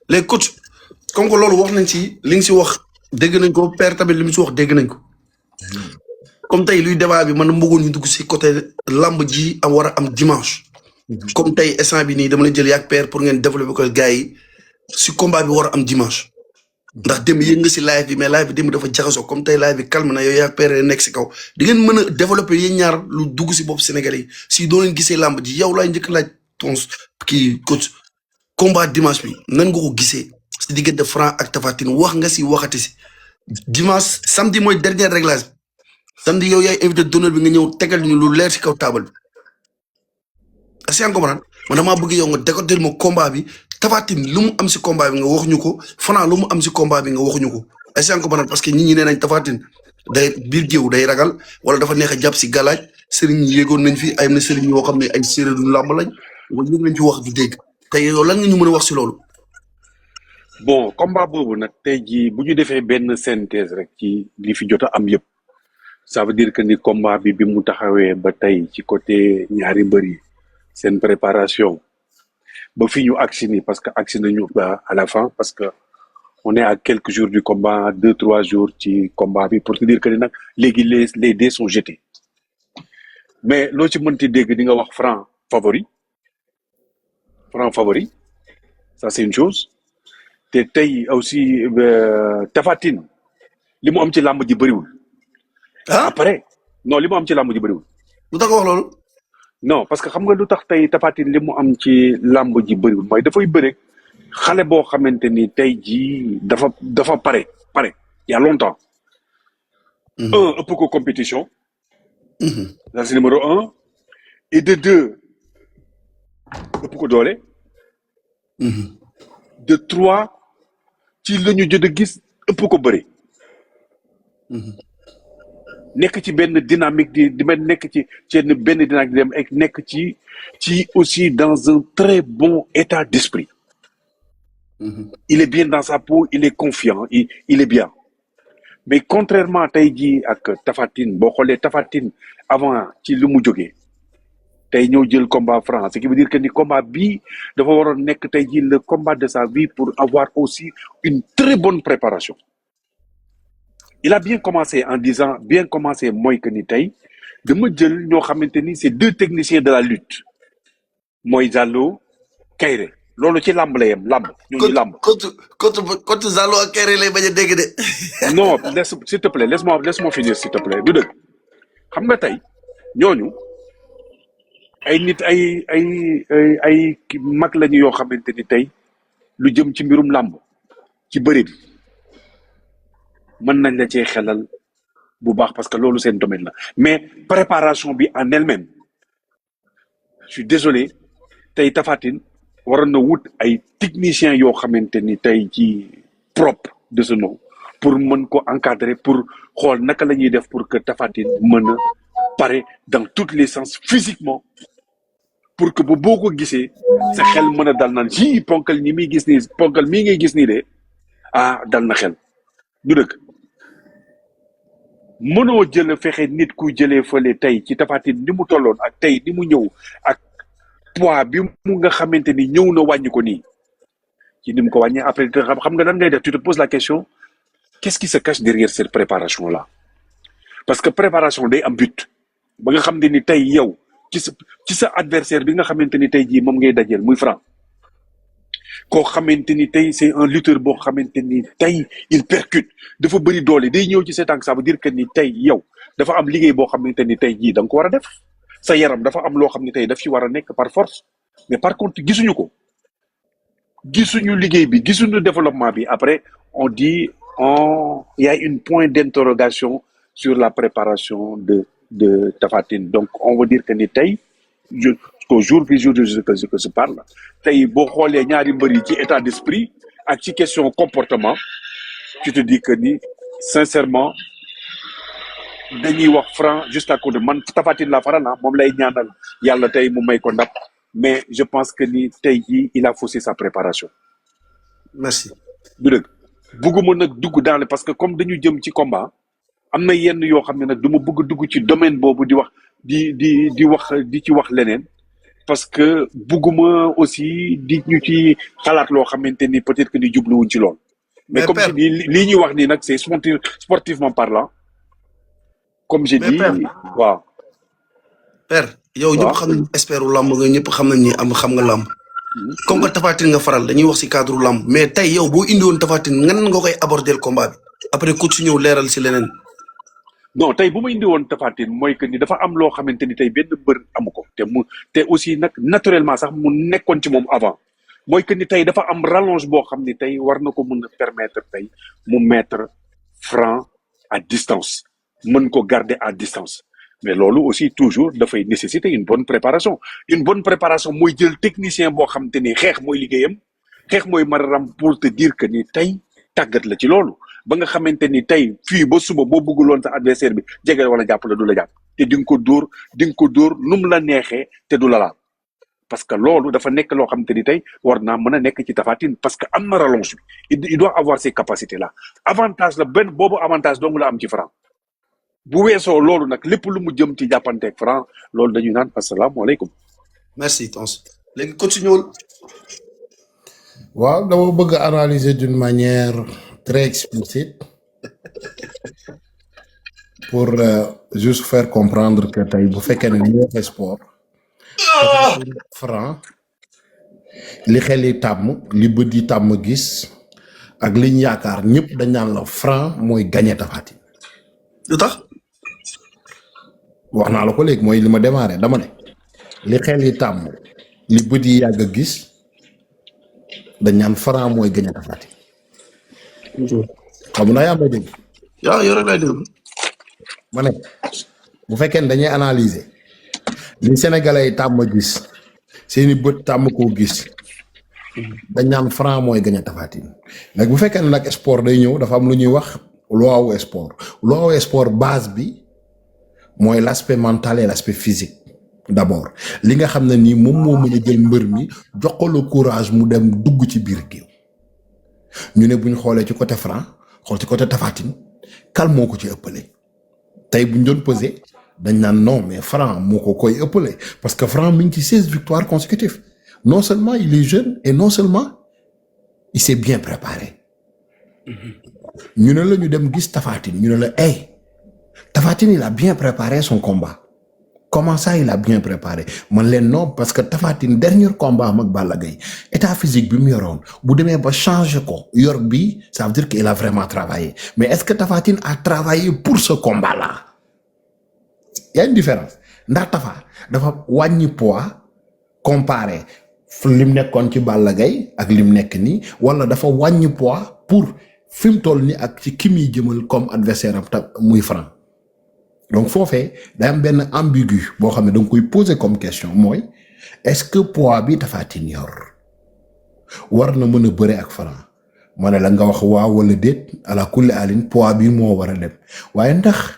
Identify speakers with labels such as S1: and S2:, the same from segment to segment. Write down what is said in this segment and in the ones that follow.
S1: les coach comme que loolu wax nañ ci li nga si wax dégg nañ ko père tamit li mu si wax dégg nañ ko comme tey luy débat bi man bëggoon ñu dugg si côté lamb ji am war a am dimanche comme tey instant bi nii dama la jël yaag père pour ngeen développer ko gars yi si combat bi war a am dimanche ndax dem yéen nga si live bi mais live bi dem dafa jaxasoo comme tey live bi calme na yow yaag père nekk si kaw di ngeen mën a développer yéen ñaar lu dugg si bopp Sénégalais yi si doo leen gisee lamb ji yow laay njëkk laaj tons kii coach combat dimanche bi nan nga ko gisee si diggante Franc ak Tapha Tine wax nga si waxati si dimanche samedi mooy dernier réglage samedi yow yaay invité d'honneur bi nga ñëw tegal ñu lu leer si kaw table bi est-ce que comprendre man damaa bëgg yow nga décortiquer mo combat bi Tapha Tine lu mu am si combat bi nga wax ñu ko Franc lu mu am si combat bi nga wax ñu ko est-ce que comprendre parce que nit ñi nee nañ Tapha Tine day biir géew day ragal wala dafa neex a jàpp si galaaj sëriñ yi yéegoon nañ fi ay na sëriñ yoo xam ne ay séeréer lu làmb lañ wala yëg nañ fi wax du dégg tey yow lan nga ñu mën a wax si loolu.
S2: bon combat boobu nag tey jii bu ñu defee benn synthèse rek ci li fi jot a am yëpp ça veut dire que ni combat bi mu taxawee ba tey ci côté ñaari mbër yi seen préparation ba fi ñu agsi ni parce que agsi nañu ba à la fin parce que on est à quelques jours du combat 2-3 jours ci combat bi pour te dire que ni nag léegi les dés sont jetés mais loo ci mënti dégg di nga wax Franc favori ça c'est une chose te tey aussi Tapha Tine li mu am ci làmb ji bëriwul. après non li mu am ci làmb ji bëriwul.
S1: lu tax nga wax loolu.
S2: non parce que xam nga lu tax tey Tapha Tine li mu am ci làmb ji bëriwul mooy dafay bëre xale boo xamante ni tey jii dafa pare il y a longtemps. un ëpp ko compétition. ça c'est numéro 1 et de 2 ëpp ko doole. de 3 ci la ñu jot a gis ëpp ko bëri. nekk ci benn dynamique di nekk ci benn dynamique di dem ak nekk ci aussi dans un très bon état d'esprit. Il est bien dans sa peau, il est confiant, il est bien. Mais contrairement à tey jii ak Tapha Tine boo xoolee Tapha Tine avant ci lu mu jógee tey ñëw jël combat Franc ce qui veut dire que ni combat bii dafa waroon nekk tey jii le combat de sa vie pour avoir aussi une très bonne préparation. Il a bien commencé en disant mooy que ni tey dama jël ñoo xamante ni c'est 2 techniciens de la lutte mooy Zallo Kairé loolu ci làmb la yem làmb ñooñu làmb.
S1: contre Zallo ak Kairé lay bañ a dégg de.
S2: non s'il te plaît laisse-moi finir s'il te plaît du dëgg xam nga tey ñooñu ay nit ay mag lañu yoo xamante ni tey lu jëm ci mbirum làmb ci bëri bi mën nañ la cee xelal bu baax parce que loolu seen domaine la mais préparation bi en elle-même je suis désolé tey Tapha Tine waroon na wut ay techniciens yoo xamante ni tey ci propre de ce nom pour mën ko encadrer pour xool naka la ñuy def pour que Tapha Tine mën a pare dans tous les sens physiquement pour que boo ko gisee sa xel mën a dal naan ci ponkal mii ngay gis nii de dal na xel du dëkk mënoo fexe nit ku jëlee fële tey ci Tapha Tine ni mu tolloon ak tey ni mu ñëw ak poids bi mu nga xamante ni ñëw na wàññi ko nii ci ni mu ko wàññee après xam nga lan ngay def tu te poses la question qu'est-ce qui se cache derrière cette préparation là parce que préparation day am but ba nga xam ne ni tey yow ci sa adversaire bi nga xamante ni tey jii moom ngay dajeel muy Franc koo xamante ni tey c'est un lutteur boo xamante ni tey il percute dafa bëri doole day ñëw ci sa tànk ça veut dire que ni tey yow dafa am liggéey boo xamante ni tey jii da nga ko war a def sa yaram dafa am loo xam ne tey daf ci war a nekk par force mais par contre gisuñu liggéey bi gisuñu développement bi après on dit il y a une point d'interrogation sur la préparation de Tapha Tine donc on veut dire que ni tey qu'au jour que je parle tey boo xoolee ñaari mbër yi ci état d'esprit ak ci question comportement tu te dis que ni sincèrement dañuy wax Franc juste à côté man Tapha Tine la faral moom lay ñaanal yàlla tey mu may ko ndam mais je pense que ni tey jii il a faussé sa préparation.
S1: merci.
S2: du dëgg bugguma nag dugg dans le parce que comme dañu jëm ci combat am na yenn yoo xam ne nag du ma bëgg dugg ci domaine boobu di wax di ci wax leneen parce que bugguma aussi di ñu ci xalaat loo xamante ni peut-être que ni jubluwuñ ci lool. Mais
S1: mais
S2: comme je
S1: père
S2: dis lii ñuy wax nii nag c'est sportivement parlant comme j'ai
S1: mais père
S2: dit waaw
S1: père yow ñëpp
S2: waaw.
S1: xam nañ expertu lamb nga ñëpp xam nañ ni xam nga lamb comme que Tapha Tine nga faral dañuy wax ci cadre lamb mais tey yow boo indi woon Tapha Tine ngan nga koy aborder le combat bi après coach su ñëw leeral si leneen.
S2: Non tey bu ma indi woon Tapha Tine mooy que ni dafa am loo xamante ni tey benn mbër amu ko te aussi nag naturellement sax mu nekkoon ci moom avant mooy que ni tey dafa am rallonge boo xam ni tey war na ko mën a permettre tey mu mettre Franc à distance mën ko garder à distance mais loolu aussi toujours dafay nécessiter une bonne préparation mooy jël technicien boo xamante ni xeex mooy liggéeyam xeex mooy mararam pour te dire que ni tey tàggat la ci loolu ba nga xamante ni tey fii ba suba boo bëgguloon sa adversaire bi jege wala jàpp la du la jàpp te di nga ko dóor nu mu la neexee te du la laal parce que loolu dafa nekk loo xamante ni tey war naa mën a nekk ci Tapha Tine parce que am na rallonge bi il doit avoir ces capacités là avantage la benn boobu avantage dong la am ci Franc bu weesoo loolu nag lépp lu mu jëm ci jàppanteeg Franc loolu dañuy naan asalaamaaleykum.
S1: merci Tons léegi coach ñëwul.
S3: waaw dama bëgg a analyser d'une manière très explicite pour juste faire comprendre que tey bu fekkee ne li waxee sport Franc li xel yi tàmm li bët yi tàmm gis ak liñ yaakaar ñëpp dañ naan la Franc mooy gagné Tapha Tine
S1: lu tax.
S3: wax naa la ko léegi mooy li ma démarré dama ne li xel yi tàmm li bët yi yàgg a gis dañ naan Franc mooy gagné Tapha Tine xam na yaa may dégg
S1: yaa yow rek lay déglu.
S3: ma ne bu fekkee ne dañuy analyser li Sénégalais yi tàmm gis seeni bët tàmm koo gis dañ naan Franc mooy gagné Tapha Tine nag bu fekkee ne nag sport day ñëw dafa am lu ñuy wax loi wu sport base bi mooy l'aspect mental et l'aspect physique d'abord li nga xam ne nii moom moo mën a jël mbër mi jox ko le courage mu dem dugg ci biir géew ñu ne buñ xoolee ci côté Franc xool ci côté Tapha Tine kal moo ko ci ëppale tey buñ doon pesé dañ naan non mais Franc moo ko koy ëppale parce que Franc mi ngi ci 16 victoires consécutives non seulement il est jeune et non seulement il s'est bien préparé ñu ne la ñu dem gis Tapha Tine ñu ne la hey Tapha Tine il a bien préparé son combat comment ça il a bien préparé man leen non parce que Tapha Tine dernier combat am ak Balla Gaye état physique bi mu yoroon bu demee ba changer ko yor bi ça veut dire qu'il a vraiment travaillé mais est-ce que Tapha Tine a travaillé pour ce combat là y a une différence ndax Tapha dafa wàññi poids comparé lim nekkoon ci Balla Gaye ak lim nekk nii wala dafa wàññi poids pour fi mu toll nii ak ci ki muy jëmal comme adversaire am ta muy Franc donc foofee day am benn ambigu boo xam ne da nga koy poser comme question mooy est-ce que poids bi Tapha Tine yor war na mën a bëre ak Franc ma ne la nga wax waaw wala déet ala kulli alin poids bi moo war a dem waaye ndax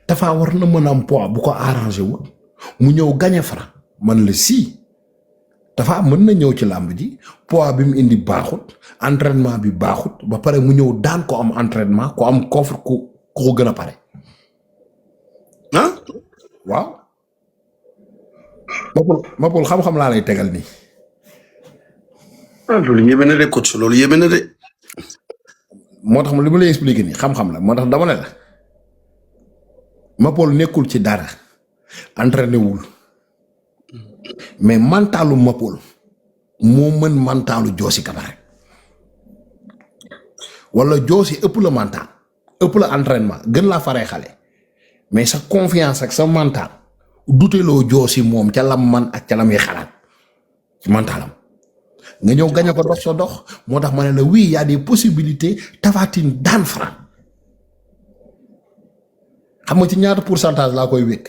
S3: Tapha war na mën a am poids bu ko arrangé wul mu ñëw gagné Franc man la si Tapha mën na ñëw ci làmb ji poids bi mu indi baaxut entraînement bi baaxut ba pare mu ñëw daan ko am entraînement ko am coffre ku ko gën a pare
S1: ah
S3: waaw Mapol xam-xam laa lay tegal nii
S1: ah loolu yéeme na de coach loolu yéeme na de.
S3: moo tax li ma lay expliquer nii xam-xam la moo tax dama ne la Mapol nekkul ci dara entraîné wul mais mentalu Mapol moo mën mentalu Joosi Kabare wala Joosi ëpp la mental ëpp la entraînement gën laa faree xale mais sa confiance ak sa mental duteloo Joosi moom ca lam man ak ca lam yi xalaat ci mentalam nga ñëw gañe ko dox sa dox moo tax ma ne la oui y a des possibilités Tapha Tine daan Franc xam nga ci ñaata pourcentage laa koy wékk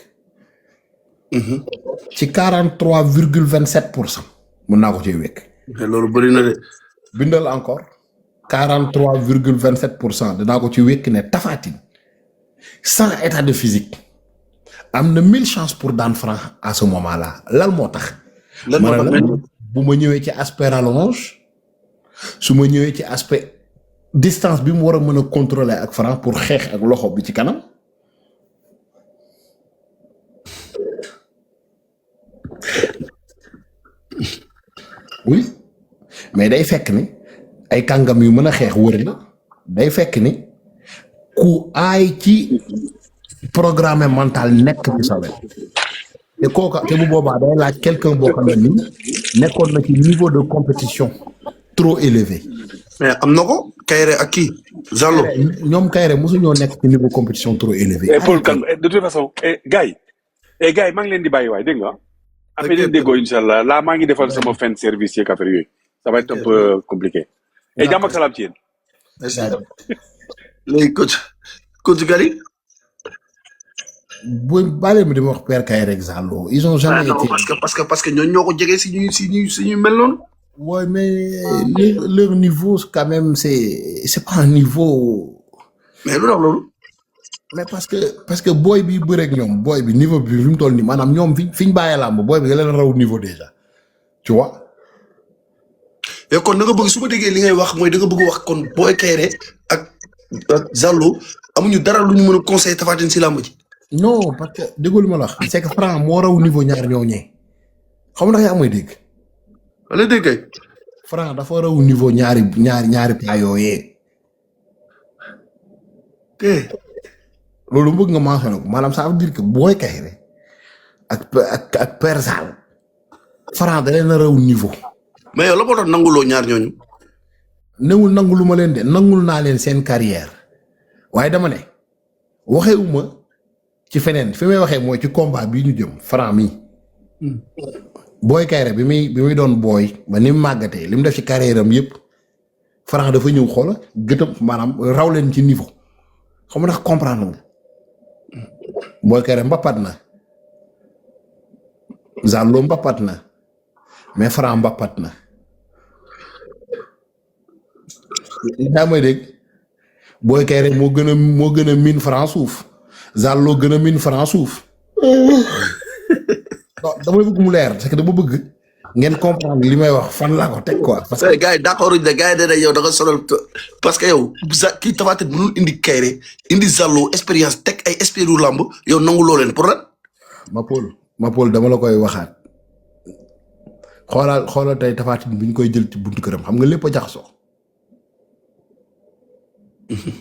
S3: ci 43,27% mën naa ko ciy wékk
S1: mais loolu bëri na de.
S3: bindal encore 43,27% dinaa ko ci wékk ne Tapha Tine sans état de physique am na 1000 chances pour daan Franc à ce moment là lan moo tax
S1: lan moo tax
S3: bu ma ñëwee ci aspect rallonge su ma ñëwee ci aspect distance bi mu war a mën a contrôler ak Franc pour xeex ak loxo bi ci kanam oui mais day fekk ni ay kàngam yu mën a xeex wër la day fekk ni ku aay ci programme mental nekk ci sa wet te kooka te bu boobaa day laaj quelqu'un boo xam ne nii nekkoon na ci niveau de compétition trop élevé.
S1: mais am na ko Kayre ak kii Zallo.
S3: ñoom Kayre mosuñoo nekk ci niveau compétition trop élevé.
S2: Paul Kane de toute façon gars yi maa ngi leen di bàyyi waay dégg nga. après leen déggoo incha allah là maa ngi defal sama fin de service yeeg affaire yooyu ça va être un peu compliqué. et jàmm ak salaam ci yéen.
S1: léegi coach Gary.
S3: bu bàyyi ma di ma wax Père Kayre ak Zallo ils ont jamais été.
S1: parce que ñooñu ñoo ko jege si ñuy mel noonu.
S3: Ouais, mais leur niveau, quand même, c'est pas un niveau.
S1: Mais loolu.
S3: Mais parce que boy bi bëre ak ñoom boy bi niveau bi fi mu toll nii maanaam ñoom fi ñu bàyyee làmb boy bi nga leen raw niveau déjà tu vois.
S1: mais kon da nga bëgg su ma déggee li ngay wax mooy da nga bëgg wax kon Boy Kayre ak Zallo amuñu dara lu ñu mën a conseiller Tapha Tine si làmb ji.
S3: non parce que déggoo li ma la wax c'est que Franc moo raw niveau ñaar ñoo ñee xam nga yaa may dégg.
S1: wala dégg kay.
S3: Franc dafa raw niveau ñaari paa yooyee. loolu bëgg nga mentionné ko maanaam ça veut dire que Boy Kayre ak Père Zal Franc da leen a raw niveau.
S1: mais yow la moo tax nanguloo ñaar ñooñu.
S3: newul nangulu ma leen de nangul naa leen seen carrière waaye dama ne waxewuma ci feneen fi may waxee mooy ci combat bii ñu jëm Franc mi. Boy Kayre bi muy doon booy ba ni mu màggatee li mu def ci carrière am yëpp Franc dafa ñëw xoola gëtëm maanaam raw leen ci niveau xam nga ndax comprendre nga Boy Kayre mbappat na Zallo mbappat na mais Franc mbappat na daa may dégg Boy Kayre moo gën a miin Franc suuf Zallo gën a miin Franc suuf non dama bëgg mu leer parce que dama bëgg ngeen comprendre li may wax fan laa ko teg quoi. parce que
S1: gars yi d'accord de gars yi dañ yow da nga sonal parce que yow kii Tapha Tine mënul indi Kayre indi Zallo expérience teg ay expérience yu lamb yow nangu loo leen pour lan.
S3: ma Paul dama la koy waxaat xoolal tey Tapha Tine bi ñu koy jël ci buntu këram xam nga lépp a jaxasoo.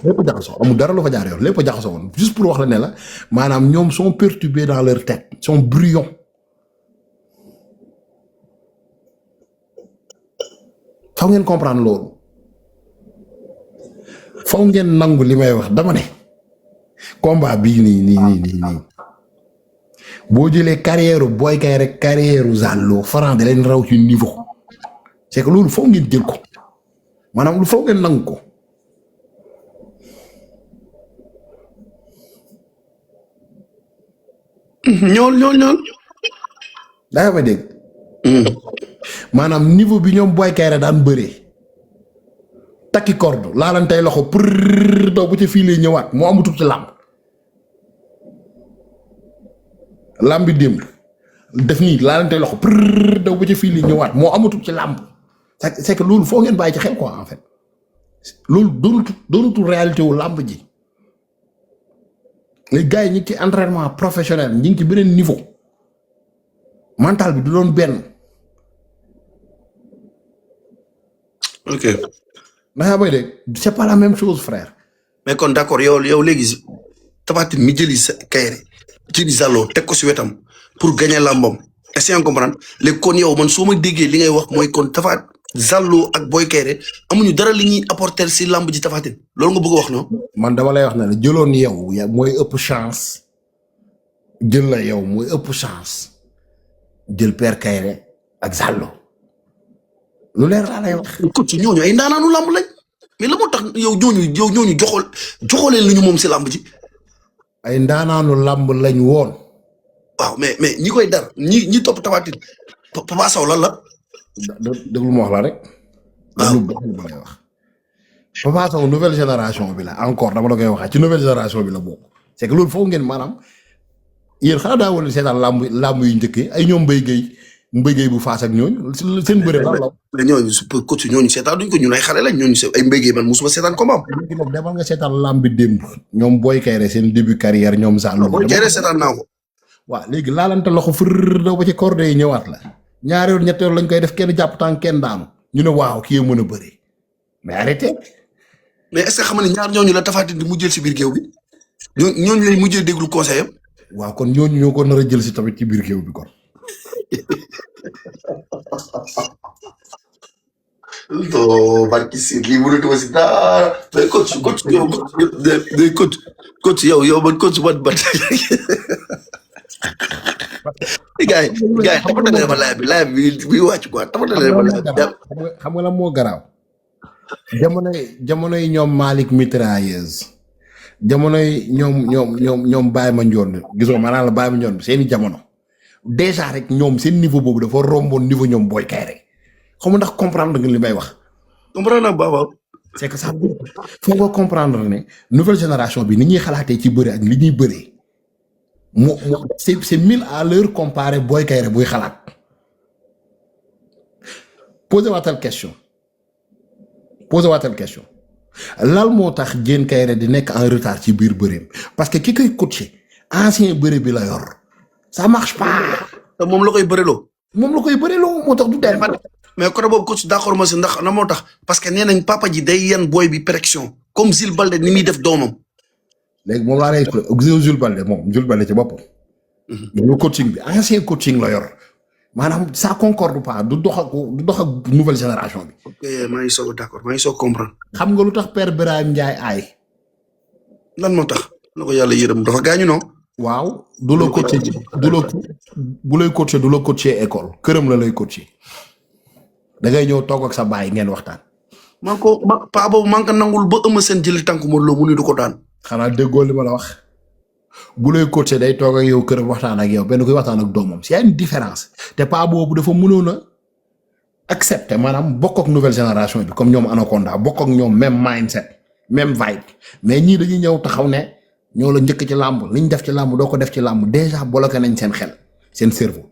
S3: lépp a jaxasoo amul dara lu fa jaar yoon lépp a jaxasoo woon juste pour wax la ne la maanaam ñoom sont perturbés dans leur tête sont bruyants. faw ngeen comprendre loolu faw ngeen nangu li may wax dama ne combat bii nii boo jëlee carrière Boy Kayre carrière Zallo Franc da leen raw ci niveau c'est que loolu faw ngeen jël ko maanaam lu faw ngeen nangu ko.
S1: ñool.
S3: daa may dégg. maanaam niveau bi ñoom Boy Kayre daan bëree takki corde laalantey loxo pour daw ba ca fii lay ñëwaat moo amatul ci làmb démb def nii laalantey loxo pour daw ba ca fii lay ñëwaat moo amatul ci làmb c'est que loolu foo ngeen bàyyi ci xel quoi en fait loolu doonutul réalité wu làmb ji les gars yi ñu ngi ci entraînement professionnel ñu ngi ci beneen niveau mental bi du doon benn.
S1: ok.
S3: ndax yaa may dégg c'est pas la même chose frère.
S1: mais kon d'accord yow léegi Tapha Tine mi jëli sa Kayre jëli Zallo teg ko si wetam pour gagner làmbam est-ce que comprendre léegi kon yow man soo ma déggee li ngay wax mooy kon Tapha Zallo ak Boy Kayre amuñu dara li ñuy apporter si làmb ji Tapha Tine loolu nga bëgg a wax noonu.
S3: man dama lay wax ne la jëloon yow mooy ëpp chance jël la yow mooy ëpp chance jël Père Kayre ak Zallo. lu leer laa lay wax.
S1: coach ñooñu ay ndaanaanu làmb lañ mais la moo tax yow ñooñu joxoleen lu ñu moom si làmb ji.
S3: ay ndaanaanu làmb lañ woon.
S1: waaw mais ñi koy dar ñi topp Tapha Tine Papa Sow lan la.
S3: déglu ma wax la rek. waaw lu baax la lay wax. Papa Sow nouvelle génération bi la encore dama la koy waxaat ci nouvelle génération bi la bokk. c'est que loolu foog ngeen maanaam yéen xanaa daa wala seetaan làmb yu njëkk yi ay ñoom Mbaye Gueye bu faas ak ñooñu seen bëre lan la.
S1: mais ñooñu coach ñooñu seetaan duñ ko ñun ay xale lañ ñooñu ay Mbaye Gueye man musuma seetaan combat.
S3: léegi nag demal nga seetaan làmb bi démb ñoom Boy Kayre seen début carrière ñoom Zallo.
S1: Boy Kayre seetaan naa ko.
S3: waaw léegi laalante loxo fër daw ba ci corde yi ñëwaat la ñaari yoon ñetti yoon lañ koy def kenn jàpp tànk kenn daanu ñu ne waaw kii mën a bëri mais arrêtez.
S1: mais est-ce que xam nga ne ñaar ñooñu la Tapha Tine di mujjee si biir géew bi ñooñu lay mujjee déglu conseil am.
S3: waaw kon ñooñu ñoo ko nar a jël si tamit ci biir géew bi kon.
S1: non barki si lii mënatuma si dara mais coach yow man coach ban gars yi tapatalee ma live bi wàcc quoi tapatalee ma live
S3: xam nga lan moo garaaw jamonoy ñoom Malick mitrailleuse jamonoy ñoom Baye Mandione gisoo maanaam la Baye Mandione seeni jamono déjà rek ñoom seen niveau boobu dafa romboon niveau ñoom Boy Kaïré xam ndax comprendre nga li may wax.
S1: comprendre naa baax
S3: c'est que ça faut nga comprendre ne nouvelle génération bi ni ñuy xalaatee ci bëri ak li ñuy bëree c'est 1000 à l'heure comparé Boy Kaïré buy xalaat. posez waatal question lan moo tax Diène Kaïré di nekk en retard ci biir bëreem parce que ki koy coacher ancien bëre bi la yor ça marche pas.
S1: te moom la koy bëreloo.
S3: moo tax du dem.
S1: mais côté boobu coach d'accord ma si ndax na moo tax parce que nee nañ papa ji day yan booy bi pression comme Jules Balde ni muy def doomam.
S3: léegi moom laa lay expliqué Jules Balde ci boppam. loolu coaching bi ancien coaching la yor maanaam ça concorde pas du dox ak nouvelle génération bi.
S1: ok maa ngi soog d'accord maa ngi soog comprendre.
S3: xam nga lu tax père Birahim Ndiaye aay.
S1: lan moo tax. na ko yàlla yërëm dafa gaañu non.
S3: waaw du la coacher bu lay coacher du la coacher école këram la lay coacher da ngay ñëw toog ak sa baay ngeen waxtaan.
S1: paa boobu man ko nangul ba ëmb seen jëli tànk Modou Lo mu ni du ko daan.
S3: xanaa déggoo li ma la wax bu lay coacher day toog ak yow këram waxtaan ak yow benn kuy waxtaan ak doomam c'est une différence te paa boobu dafa mënoon a accepter maanaam bokk ak nouvelle génération bi comme ñoom Anaconda bokk ak ñoom même mindset même vibe mais ñii dañuy ñëw taxaw ne. ñoo la njëkk ci làmb liñ def ci làmb doo ko def ci làmb déjà bloqué nañ seen xel seen cerveau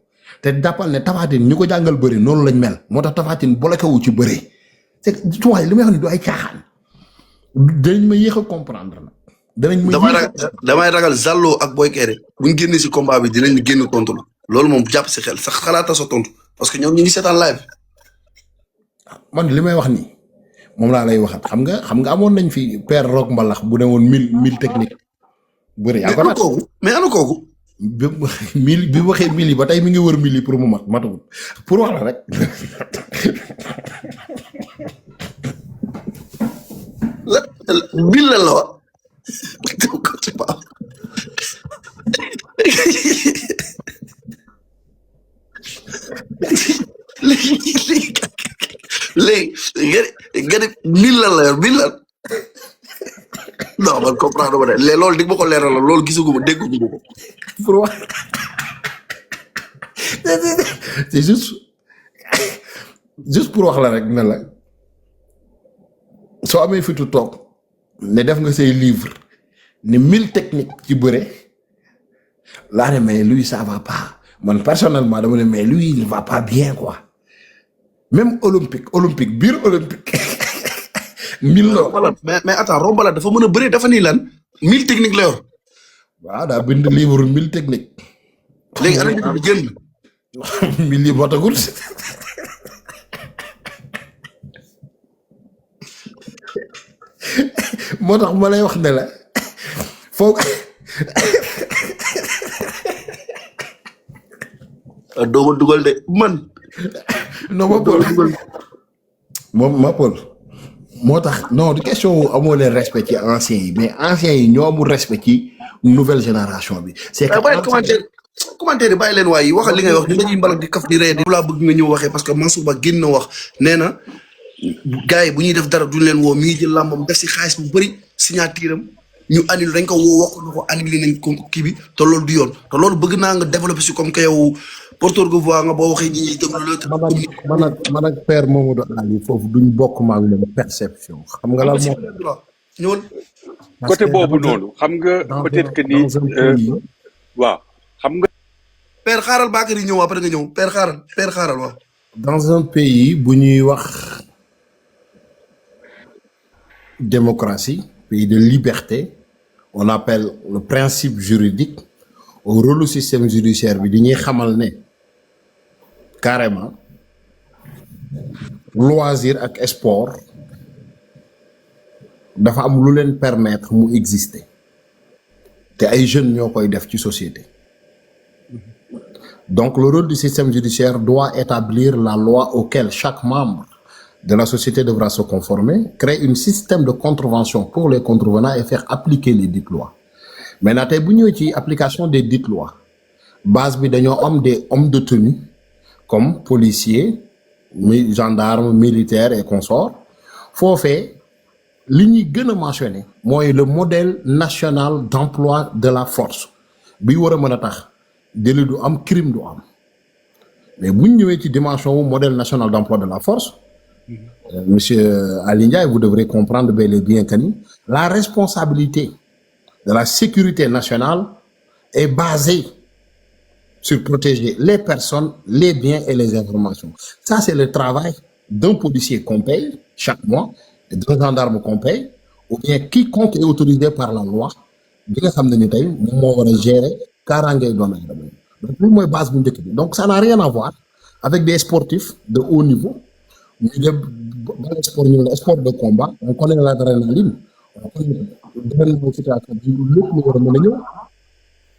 S3: te jàppal ne Tapha Tine ñu ko jàngal bëri noonu lañ mel moo tax Tapha Tine bloqué wu ci bëri c'est que tuwaay li may wax ni du ay caaxaan danañ ma yéex a comprendre nag.
S1: damay ragal Zallo ak Boy Kaïré buñ génnee si combat bi dinañ génn tontu la loolu moom jàpp si xel sax xalaata sa tontu parce que ñoom ñu ngi seetaan live.
S3: man li may wax nii moom laa lay waxat xam nga amoon nañ fi père Rock Mbalax bu ne woon 1000 technique. bëri yaa ko nag
S1: mais ana kooku.
S3: bi waxee 1000 yi ba tey mi ngi wër 1000 yi pour mu matagul pour wax la rek.
S1: bil la wax. léegi nga ne 1000 la yor 1000 la. non man comprendre ma de loolu dig ma ko leeral la loolu gisaguma dégguma ko.
S3: pour wax c'est juste pour wax la rek ne la soo amee fitu toog ne def nga say livre ne 1000 techniques ci bëre laa ne mais lui ça va pas man personnellement dama ne mais lui il va pas bien quoi même olympique biir olympique. 1000 la
S1: mais attends Rombala dafa mën a bëri dafa nii lan 1000 techniques la yor.
S3: waaw daa bind livre 1000 techniques.
S1: léegi ana ñu génn.
S3: 1000 yi motagul. moo tax ma lay wax ne la foog.
S1: doo ma dugal de man.
S3: non ma Paul. moo tax non du question wu amoo leen respect ci anciens yi mais anciens yi ñoo amul respect ci nouvelle génération bi. c'est que
S1: commentaire yi bàyyi leen waaye waxal li ngay wax ñu dañuy mbalak di kaf di ree di laa bëgg nga ñëw waxee parce que Mansour Ba génn na wax nee na gars yi bu ñuy def dara duñ leen woo mi ngi jël làmbam def si xaalis bu bëri signature am ñu annulé dañ ko woo wax na ko annulé nañ ko kii bi te loolu du yoon te loolu bëgg naa nga développé si comme que yow porteur de voix nga boo waxee ñi ñuy déglu la.
S3: man ak père Mamadou Ali foofu duñ bokk maag moom perception xam nga lan moo.
S1: ñëwal.
S2: côté boobu noonu xam nga peut-être que ni waaw xam nga.
S1: père xaaral Bakary ñëw après nga ñëw père xaaral waaw.
S3: dans un pays bu ñuy wax démocratie pays de liberté on appelle le principe juridique au rôle du système judiciaire bi di ñuy xamal ne carrément loisir ak sport dafa am lu leen permettre mu exister te ay jeunes ñoo koy def ci société. Donc le rôle du système judiciaire doit établir la loi auquel chaque membre de la société devra se conformer, créer un système de contravention pour les contrevenants et faire appliquer les dites lois. Maintenant tey bu ñëwee ci application des dites lois base bi dañoo am des hommes de tenue comme policiers, gendarmes, militaires et consorts. Foofee li ñuy gën a mentionné mooy le modèle national d'emploi de la force bi war a mën a tax délit du am crime du am mais bu ñu ñëwee ci dimension wu modèle national d'emploi de la force monsieur Ali Ndiaye, vous devrez comprendre bel et bien que ni la responsabilité de la sécurité nationale est basée sur protéger les personnes, les biens et les informations. Ça, c'est le travail d'un policier qu'on paye chaque mois, et d'un gendarme qu'on paye, ou bien quiconque est autorisé par la loi, bi nga xam ne ni tey moom moo war a gérer kaaraangay doomu aadama yi. Donc loolu mooy base bu njëkk bi. Donc ça n'a rien à voir avec des sportifs de haut niveau. ñu def ba sport ñu ne sport de combat, on connaît l'adrénaline, on connaît beneen situation bi lépp lu war a mën a ñëw.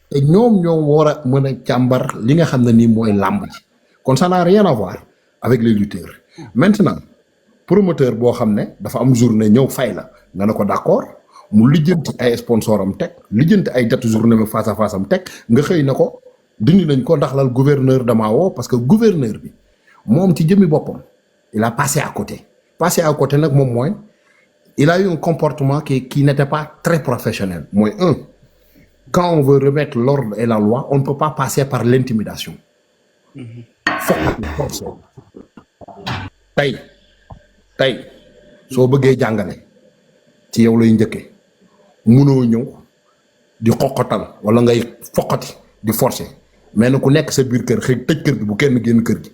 S3: te ñoom ñoo war a mën a càmbar li nga xam ne nii mooy làmb ji kon ça n'a rien à voir avec les lutteurs. Maintenant promoteur boo xam ne dafa am journée ñëw fay la nga ne ko d'accord mu lijjanti ay sponsor am teg lijjanti ay date journée bi face à face am teg nga xëy na ko dindi nañ ko ndax lal gouverneur dama woo parce que gouverneur bi moom ci jëmmi boppam il a passé à côté nag moom mooy il a eu un comportement qui n'était pas très professionnel. Mooy quand on veut remettre l'ordre et la loi, on ne peut pas passer par l'intimidation. Force. Tey soo bëggee jàngale ci yow lay njëkkee munoo ñëw di xoqatal wala ngay foqati di forcer mais na ku nekk sa biir kër xëy tëj kër gi bu kenn génn kër gi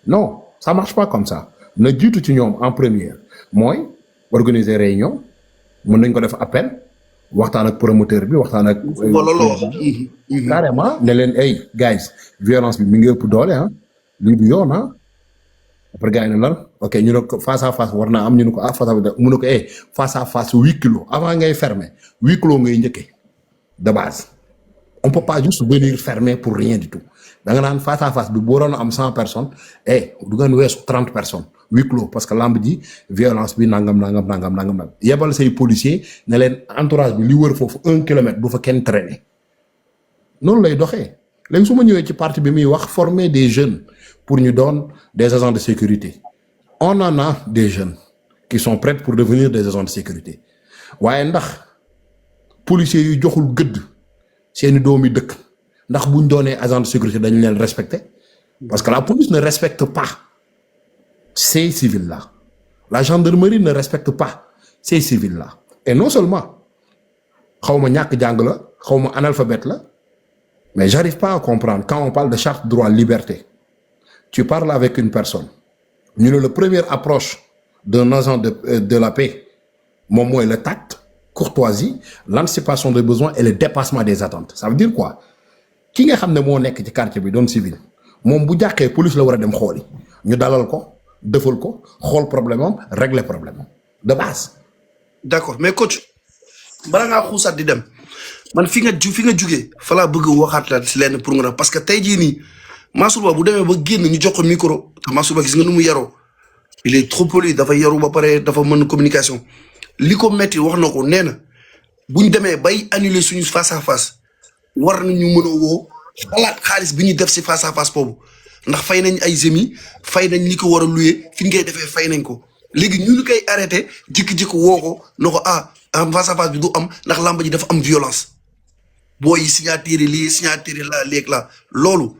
S3: non ça marche pas comme ça. Na jiitu ci ñoom en première mooy organiser réunion mën nañ ko def appel waxtaan ak promoteur bi waxtaan ak. carrément ne leen ay guys violence bi mi ngi ëpp doole ah lii du yoon ah après gars yi ne lan ok ñu ne ko face à face war naa am ñu ne ko face à face mu ne ko face à face 8 kilos avant ngay fermer 8 kilos ngay njëkkee de base on peut pas juste venir fermer pour rien du tout da nga naan face à face bi boo doon am 100 personnes du ngeen weesu 30 personnes. 8 kilos parce que lamb ji violence bi nangam yebal say policier ne leen entourage bi li wër foofu 1 kilomètre bu fa kenn traîner noonu lay doxee léegi su ma ñëwee ci partie bi muy wax former des jeunes pour ñu doon des agents de sécurité on en a des jeunes qui sont prêts pour devenir des agents de sécurité waaye ndax policiers yu joxul gëdd seeni doomi dëkk ndax buñ doonee agent de sécurité dañu leen respecter parce que la police ne respecte pas ces civils-là. La gendarmerie ne respecte pas ces civils-là. Et non seulement, xawma ñàkk jàng la, xawma analphabète la, mais j'arrive pas à comprendre quand on parle de charte droit liberté. Tu parles avec une personne. Ñu ne la première approche d'un agent de la paix moom mooy le tact, courtoisie, l'anticipation des besoins et le dépassement des attentes. Ça veut dire quoi? Ki nga xam ne moo nekk ci quartier bi doon civil moom bu jàqee police la war a dem xooli ñu dalal ko defal ko xool problème am régler problème am de base.
S1: d'accord mais coach bala ngaa xuusaat di dem man fi nga jugee fa laa bëgg waxaat la si lenn pour nga parce que tey jii nii Mansour Ba bu demee ba génn ñu jox ko micro te Mansour Ba gis nga nu mu yaroo il est trop poli dafa yaru ba pare dafa mën communication li ko metti wax na ko nee na buñ demee bay annuler suñu face à face war nañu mën a woo xalaat xaalis bi ñu def si face à face boobu. ndax fay nañ ay semis fay nañ li ko war a loué fi ñu koy defee fay nañ ko léegi ñu koy arrêté jékki-jékki woo ko ne ko en face à face bi du am ndax làmb ji dafa am violence booy yi signature lii signature la léegi la loolu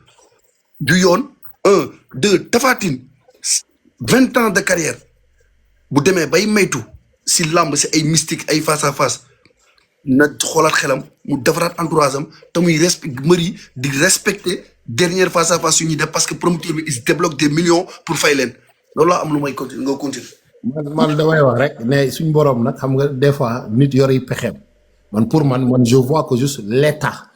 S1: du yoon 1 2 Tapha Tine 20 ans de carrière bu demee bay maytu si làmb si ay mystique ay face à face na xoolaat xelam mu defaraat entourage am te muy mëri di respecter dernière face à face yu ñuy def parce que promoteur bi il débloque des millions pour fay leen loolu laa am lu may continuer nga continuer.
S3: man damay wax rek ne suñ borom nag xam nga des fois nit yor yi pexeem man pour man je vois que juste l'état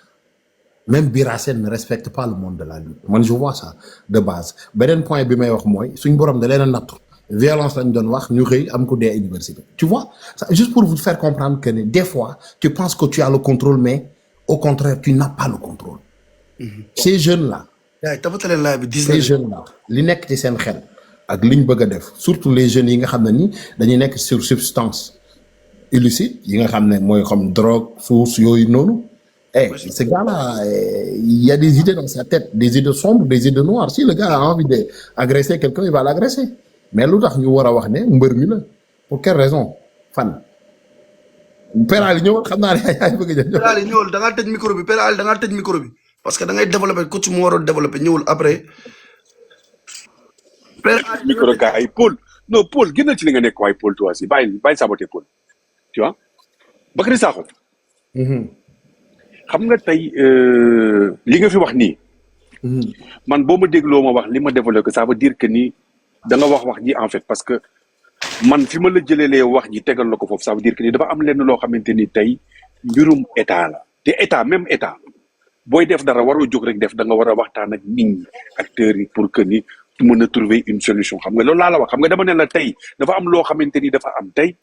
S3: Même Birasène ne respecte pas le monde de la lutte. Moi, je vois ça de base. Benen point bi may wax moy suñ borom da leena nattu violence lañ doon wax ñu xey am ko dé université. Tu vois? Ça, juste pour vous faire comprendre que des fois, tu penses que tu as le contrôle, mais au contraire, tu n'as pas le contrôle. Ces jeunes-là,
S1: yaay tabatale laa bi
S3: ces jeunes-là, li nekk ci seen xel ak liñ bëgg a def, surtout les jeunes yi nga xam ne ni dañuy nekk sur substance illicite yi nga xam ne mooy comme drogue, source yooyu noonu. Eh, ce gars-là, il y a des idées dans sa tête, des idées sombres, des idées noires. Si le gars a envie d'agresser quelqu'un, il va l'agresser. Mais lu tax ñu war a wax ne mbër mi la pour quelle raison fan. Père Ali ñëwal xam naa ne yaay bëgg a jël.
S1: Père Ali ñëwal da ngaa tëj micro bi Père Ali da ngaa tëj micro bi parce que da ngay développer coach mu waroon développer ñëwul après. Père Ali
S2: micro gars ay Paul non Paul génnal ci li nga nekk waaye Paul toi aussi bàyyi saboter Paul tu vois Bakary Sakho xam nga tey li nga fi wax nii man boo ma dégloo ma wax li ma développé ça veut dire que ni da nga wax ji en fait parce que man fi ma la jëlelee wax ji tegal la ko foofu ça veut dire que ni dafa am lenn loo xamante ni tey mbirum état la te état même état booy def dara waroo jóg rek def da nga war a waxtaan ak nit ñi acteurs yi pour que ni mën a trouver une solution xam nga loolu laa la wax xam nga dama ne la tey dafa am loo xamante ni dafa am tey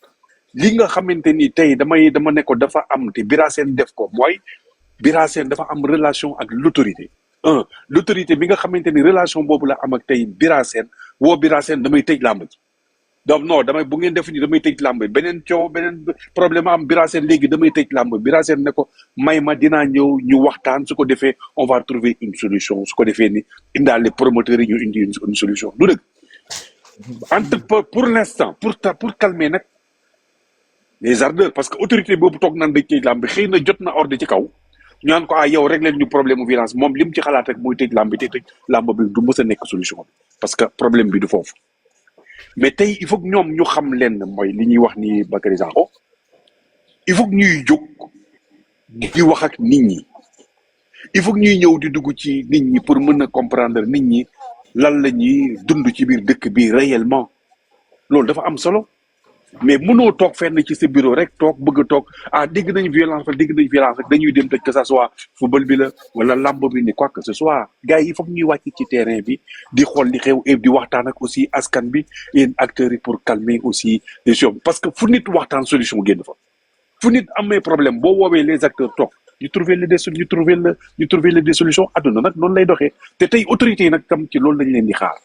S2: li nga xamante ni tey dama ne ko dafa am te Birasène def ko mooy Birasène dafa am relation ak l'autorité l'autorité bi nga xamante ni relation boobu la am ak tey Birasène woo Birasène damay tëj làmb ji donc non bu ngeen def ni damay tëj làmb beneen coow beneen problème am Birasène léegi damay tëj làmb Birasène ne ko may ma dinaa ñëw ñu waxtaan su ko defee on va trouver une solution su ko defee ni indaale promoteurs yi ñu indi une solution du dëgg pour l'instant pour calmer nag les ardeurs parce que autorité boobu toog naan dañ tëj làmb xëy na jot na ordre ci kaw ñu naan ko yow régler ñu problème violence moom li mu ci xalaat rek mooy tëj làmb te tëj làmb bi du mës a nekk solution bi parce que problème bi du foofu mais tey il faut que ñoom ñu xam leen mooy li ñuy wax ni Bakary Sakho il faut que ñuy jóg di wax ak nit ñi il faut que ñuy ñëw di dugg ci nit ñi pour mën a comprendre nit ñi lan la ñuy dund ci biir dëkk bi réellement loolu dafa am solo mais mënoo toog fenn ci sa bureau rek toog bëgg a toog dégg nañ violence rek dañuy dem tëj que ça soit football bi la wala lamb bi ni quoi que ce soit gars yi il faut que ñuy wàcc ci terrain bi di xool li xew et di waxtaan ak aussi askan bi yéen acteurs yi pour calmer aussi les choses parce que fu nit waxtaan solution génn fa fu nit amee problème boo woowee les acteurs toog ñu trouver des solutions àdduna nag noonu lay doxee te tey autorités yi nag tam ci loolu lañ leen di xaar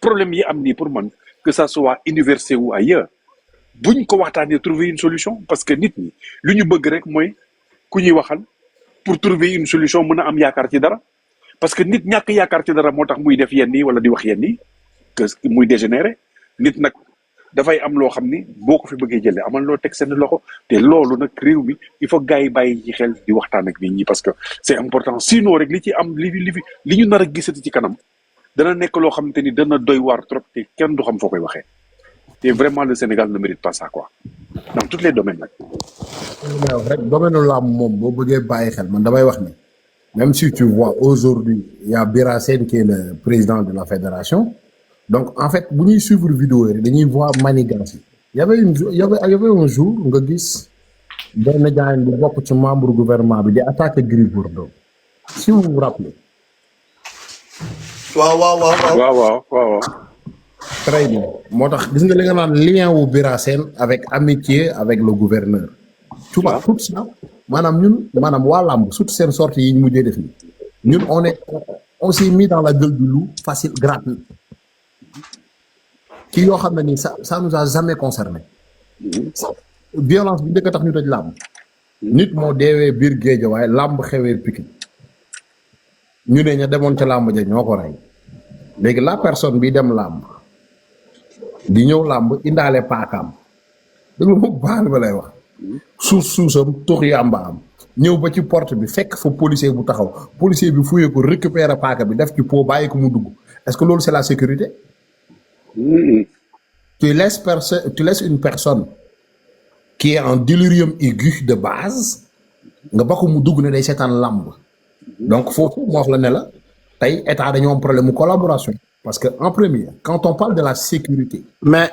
S2: problème yi am nii pour man que ça soit université ou ailleurs buñ ko waxtaanee trouver une solution parce que nit ñi lu ñu bëgg rek mooy ku ñuy waxal pour trouver une solution mën a am yaakaar ci dara parce que nit ñàkk yaakaar ci dara moo tax muy def yenn yi wala di wax yenn yi que muy dégénéré nit nag dafay am loo xam ni boo ko fi bëggee jëlee amal loo teg seen loxo te loolu nag réew mi il faut gars yi bàyyi ci xel di waxtaan ak nit ñi parce que c'est important sinon rek li ci am li ñu nar a gisati ci kanam dana nekk loo xamante ni dana doy waar trop te kenn du xam foo koy waxee. Et vraiment, le Sénégal ne mérite pas ça, quoi. Dans tous les domaines.
S3: Domaine là, même si tu vois aujourd'hui, il y a Birasène qui est le président de la fédération. Donc, en fait, vous pouvez suivre la vidéo, vous voir manigance. Il y avait un jour, on a vu des membres du gouvernement qui attaqué Gris Bordeaux. Si vous vous rappelez.
S2: Wow.
S3: Très bien. Moi, gis nga li nga naan lien wu Birasène avec amitié avec le gouverneur. Tu vois tout ça maanaam waa làmb surtout seen sortie yi ñu mujjee def nii ñun on s'est mis dans la gueule du loup facile gratuit ci yoo xam ne nii ça nous a jamais concerné violence bi njëkk a tax ñu tëj làmb nit moo deewee biir géej waaye làmb xewee Pikine ñu ne ña demoon ca làmb ja ñoo ko rey léegi la personne bi dem làmb di ñëw làmb indaale paakaam déglu ma baal ba lay wax suusam tux yàmbaam ñëw ba ci porte bi fekk fa policier bu taxaw policier bi fuyee ko récupérer paaka bi def ci pot bàyyi ko mu dugg est-ce que loolu c'est la sécurité tu laisses une personne qui est en délirium aigu de base nga ba ko mu dugg ne day seetaan làmb donc foofu moo wax la ne la tey état dañoo am problème mu collaboration parce que en premier quand on parle de la sécurité.
S4: mais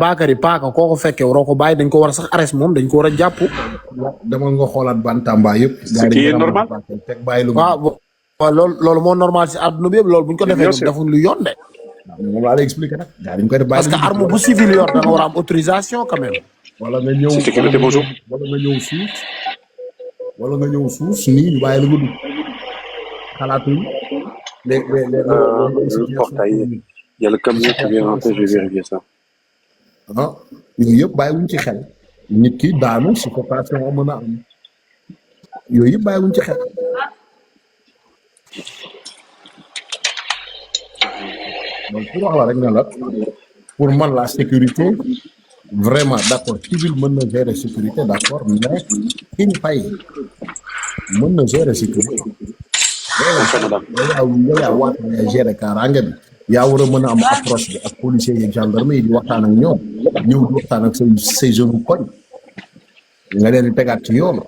S4: Bakary paaka koo ko fekkee waroo ko bàyyi dañ ko war a sax arrest moom dañ ko war a jàpp.
S3: dama nga xoolaat Bantamba yëpp.
S2: Ce qui est normal.
S3: teg bàyyi lu.
S4: waaw loolu moo normal si àdduna bi yëpp loolu bu ñu ko defee ñoom defuñ lu yoon de.
S3: moom laa lay expliquer nag. gars dañ koy def bàyyi
S4: parce que arme bu civil yor da nga war a am autorisation quand même.
S3: wala nga ñëw
S2: sécurité bonjour.
S3: wala nga ñëw suuf nii ñu bàyyi la nga dugg xalaatuñ les
S2: portail il y a le camion qui vient rentrer je vais vérifier ça.
S3: ah yooyu yëpp bàyyiwuñ ci xel nit ki daanu suffocation mën a am yooyu yëpp bàyyiwuñ ci xel. donc pour wax la rek ne la pour man la sécurité vraiment d'accord civil mën na gérer sécurité d'accord mais kiñ fay mën na gérer sécurité. yow yaa waat nga gérer kaaraange bi yaa war a mën a am approche bi ak policiers yi gendarme yi di waxtaan ak ñoom ñëw di waxtaan ak say jeunes koñ nga leen di tegaat ci yoon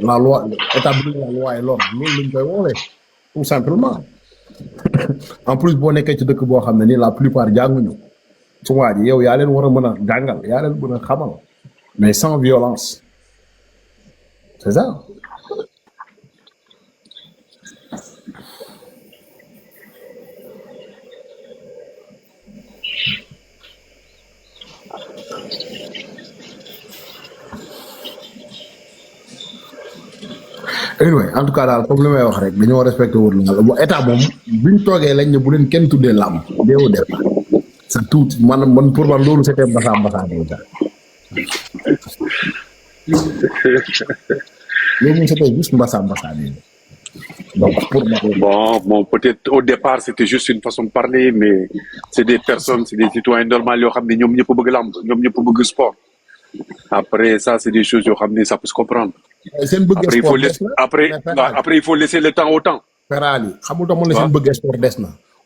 S3: la loi établir la loi et l'ordre loolu lañ koy woowee tout simplement. en plus boo nekkee ci dëkk boo xam ne ni la plupart jànguñu su waa ji yow yaa leen war a mën a jàngal yaa leen mën a xamal mais sans violence c'est ça. anyway en tout cas daal comme li may wax rek dañoo respecté wóor la état moom biñ toogee lañ ne bu leen kenn tuddee làmb déewu def c'est tout man pour man loolu c'était mbasa déjà loolu moom c'était juste mbasa déjà donc pour
S2: bon peut-être au départ c'était juste une façon de parler mais c'est des personnes c'est des citoyens normaux yoo xam ne ñoom ñëpp bëgg làmb ñoom ñëpp bëgg sport après ça c'est des choses yoo xam ne ça peut se comprendre. Après, il faut laisser le temps au temps.
S3: Ferrari,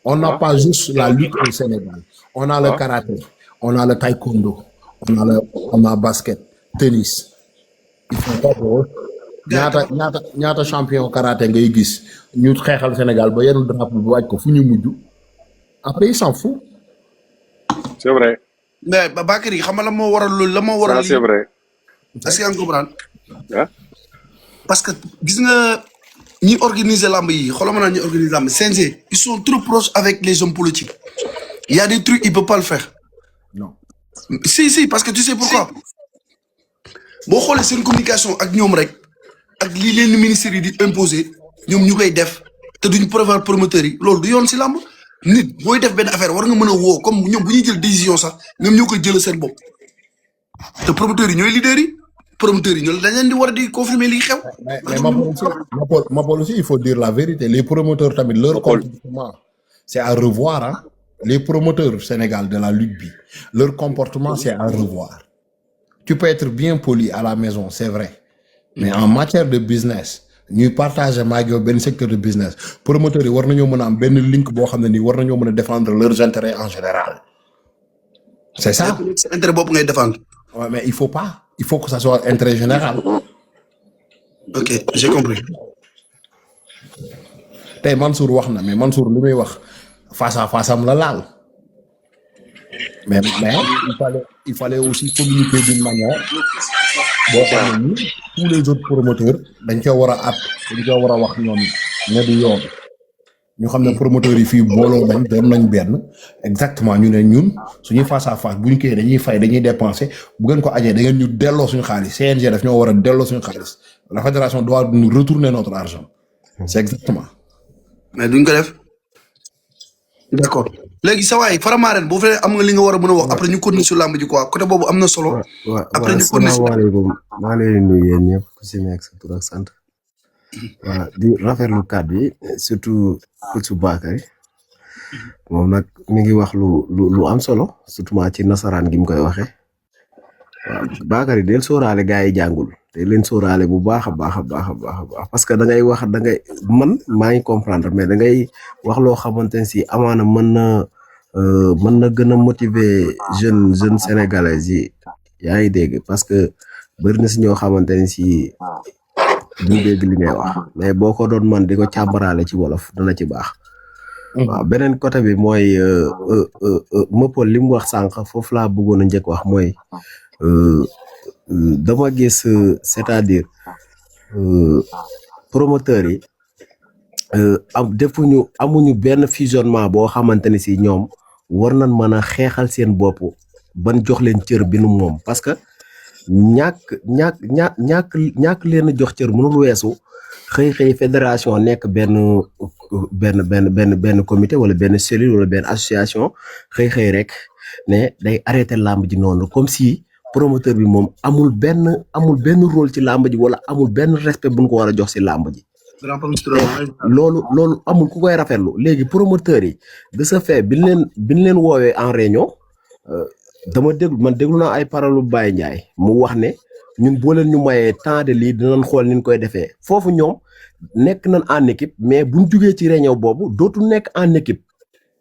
S3: on n'a pas juste la lutte au Sénégal. On a le karaté, on a le taekwondo, on a basket, tennis. Ils font pas pour eux. ñaata champion karaté ngay gis ñu xeexal Sénégal ba yenn drapeau bu wàcc ko fu ñu mujj après ils s'en fout.
S2: C'est vrai.
S1: mais Bakary xam nga la moo waral loolu la moo waral.
S2: Ça c'est vrai.
S1: est-ce que yaa ngi comprendre. parce que gis nga ñi organiser lamb yi xoolal ma naa ñi organiser lamb CNG ils sont trop proches avec les hommes politiques il y a des trucs ils peuvent pas le faire.
S3: non.
S1: si parce que tu sais pourquoi. boo xoolee seen communication ak ñoom rek ak lii leen ministère yi di imposer ñoom ñu koy def te duñ prévoir promoteurs yi loolu du yoon si lamb nit booy def benn affaire war nga mën a woo comme ñoom bu ñuy jël décision sax ñoom ñoo koy jël seen bopp te promoteurs yi ñooy leaders yi. promoteurs yi ñoom dañ leen di war di confirmer li xew.
S3: mais Mapol aussi il faut dire la vérité les promoteurs tamit leur comportement c'est à revoir hein. Les promoteurs Sénégal de la lutte bi leur comportement c'est à revoir. Tu peux être bien poli à la maison c'est vrai mais en matière de business ñuy partager maag yow benn secteur de business promoteurs yi war nañoo mën a am benn link boo xam ne nii war nañoo mën a défendre leurs intérêts en général. C'est ça.
S1: C'est intérêt bopp ngay défendre.
S3: Ouais, mais il faut pas. Il faut que ça soit intérêt général.
S1: Ok, j'ai compris.
S3: Tey Mansour wax na mais Mansour li muy wax face à face am la laal. Mais il fallait aussi communiquer d'une manière boo xam ne ni tous les autres promoteurs dañ ko war a dañ ko war a wax ñoom ne du yoon. ñu xam ne promoteurs yi fii booloo nañ doon nañ benn exactement ñu ne ñun suñuy face à face bu ñu koy dañuy fay dañuy dépenser bu ngeen ko ajee da ngeen ñu delloo suñu xaalis CNG daf ñoo war a delloo suñu xaalis la fédération doit nous retourner notre argent c'est exactement.
S1: mais duñ ko def d'accord léegi sa waay Faramaren boo fee am nga li nga war a mën a wax après ñu continuer sur lamb ji quoi côté boobu am na solo. après ñu continuer sur
S5: asalaamaaleykum maa ngi leen di nuyu yéen ñëpp ku si nekk sa tur ak sant. waaw di rafetlu kàddu yi surtout Kouthou Bakary moom nag mi ngi wax lu am solo surtout ci nasaraan gi mu koy waxee waaw Bakary del sóoraale gars yi jàngul te leen sóoraale bu baax a baax parce que da ngay wax man maa ngi comprendre mais da ngay wax loo xamante ne si amaana mën na gën a motiver jeunes sénégalais yi yaa ngi dégg parce que bëri na si ñoo xamante ne si. du dégg li ngay wax mais boo ko doon man di ko càmbaraale ci wolof dana ci baax waaw beneen côté bi mooy Mopol li mu wax sànq foofu laa bëggoon a njëkk wax mooy dama gis c'est-à-dire promoteurs yi amuñu benn fusionnement boo xamante ni si ñoom war nañ mën a xeexal seen bopp ban jox leen cër bi nu moom parce que ñàkk leen a jox cër mënul weesu xëy fédération nekk benn comité wala benn cellule wala benn association xëy rek ne day arrêté làmb ji noonu comme si promoteur bi moom amul benn rôle ci làmb ji wala amul benn respect bu ñu ko war a jox si làmb ji. loolu amul ku koy rafetlu léegi promoteurs yi de ce fait bi ñu leen woowee en réunion man déglu naa ay parole Baye Ndiaye mu wax ne ñun boo leen ñu mayee temps de lii dinañ xool ni ñu koy defee foofu ñoom nekk nañ en équipe mais buñ jugee ci réunion boobu dootul nekk en équipe